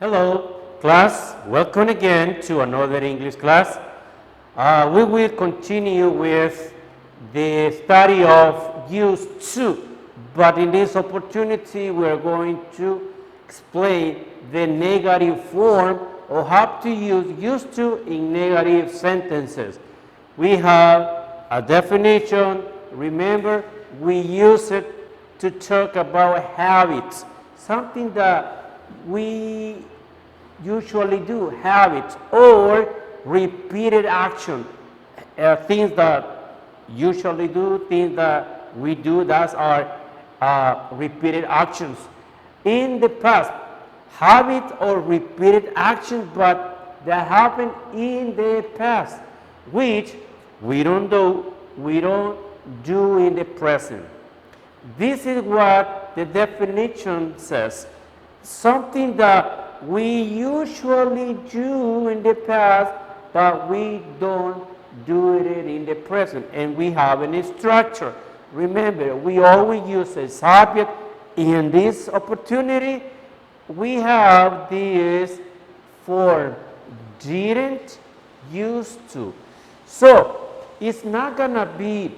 Hello, class. Welcome again to another English class. We will continue with the study of use to, but in this opportunity we are going to explain the negative form or how to use used to in negative sentences. We have a definition. Remember, we use it to talk about habits, something that we usually do, habits or repeated action, things that usually do, things that we do, that's our repeated actions. In the past, habit or repeated actions, but that happened in the past, which we don't do in the present. This is what the definition says. Something that we usually do in the past, but we don't do it in the present. And we have a structure. Remember, we always use a subject. In this opportunity, we have this form, didn't, used to. So, it's not going to be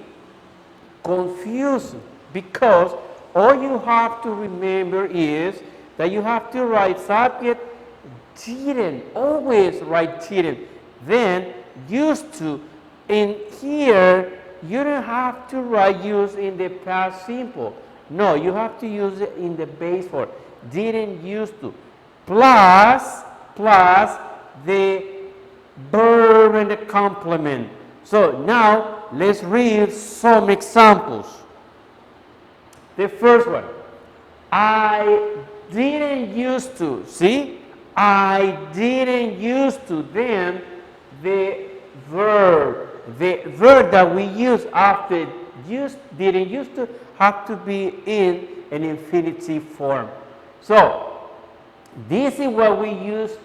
confusing because all you have to remember is that you have to write subject, didn't, always write didn't, then used to. In here, you don't have to write use in the past simple. No, you have to use it in the base form, didn't, used to, plus the verb and the complement. So now, let's read some examples. The first one, I didn't used to. See, I didn't used to. Then the verb that we use after didn't used to have to be in an infinitive form. So this is what we used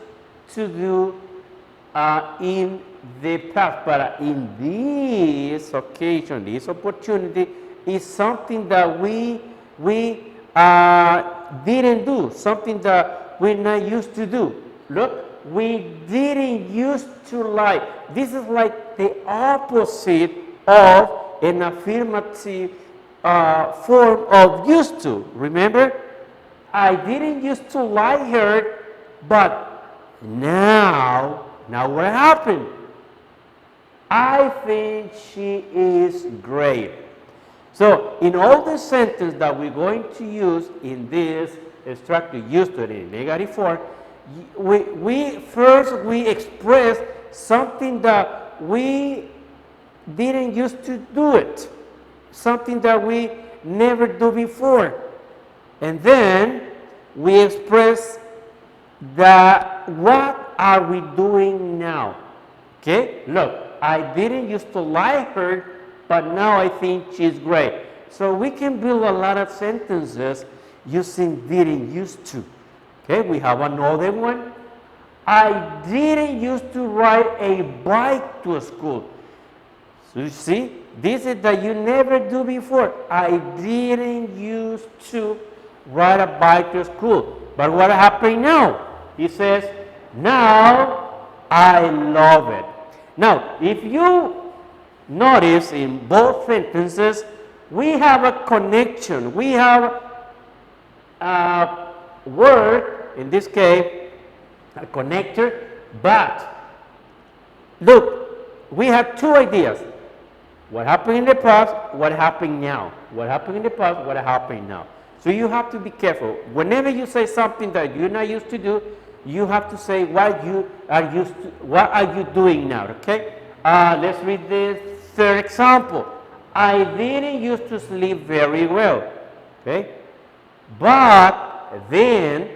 to do in the past, but in this occasion, this opportunity is something that we didn't do, something that we're not used to do. Look, we didn't used to like. This is like the opposite of an affirmative form of used to. Remember, I didn't used to like her, but now what happened? I think she is great. So, in all the sentences that we're going to use in this structure, used to in negative form, we first express something that we didn't used to do it, something that we never do before, and then we express that what are we doing now? Okay, look, I didn't used to like her, but now I think she's great. So we can build a lot of sentences using didn't used to. Okay, we have another one. I didn't used to ride a bike to school. So you see, this is that you never do before. I didn't used to ride a bike to school. But what happened now? He says, now I love it. Now, if you notice in both sentences, we have a connection. We have a word, in this case, a connector, but look, we have two ideas. What happened in the past, what happened now. What happened in the past, what happened now. So you have to be careful. Whenever you say something that you're not used to do, you have to say what are you doing now, okay? Let's read this third example. I didn't used to sleep very well, okay? But then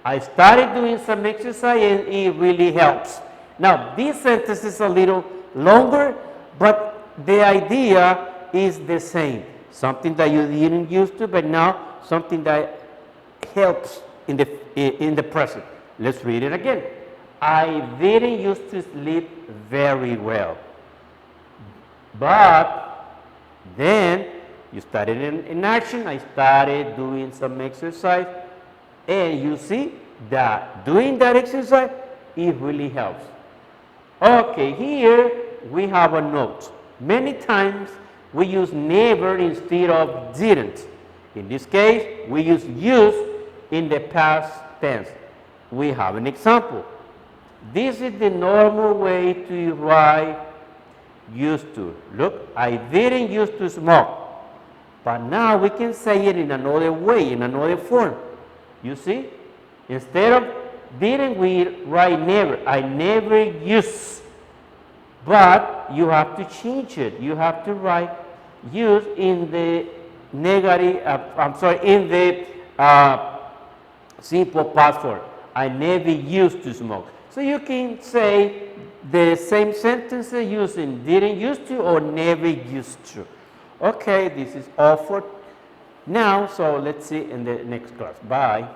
I started doing some exercise and it really helps. Now, this sentence is a little longer, but the idea is the same. Something that you didn't used to, but now something that helps in the present. Let's read it again. I didn't used to sleep very well. But then you started in action. I started doing some exercise. And you see, that doing that exercise, it really helps. Okay, here we have a note. Many times we use never instead of didn't. In this case, we use used in the past tense. We have an example. This is the normal way to write used to. Look, I didn't used to smoke. But now we can say it in another way, in another form. You see? Instead of didn't, we write never. I never used. But you have to change it. You have to write use in the negative, in the simple past form. I never used to smoke. So you can say the same sentences using didn't used to or never used to. Okay, this is all for now. So let's see in the next class. Bye.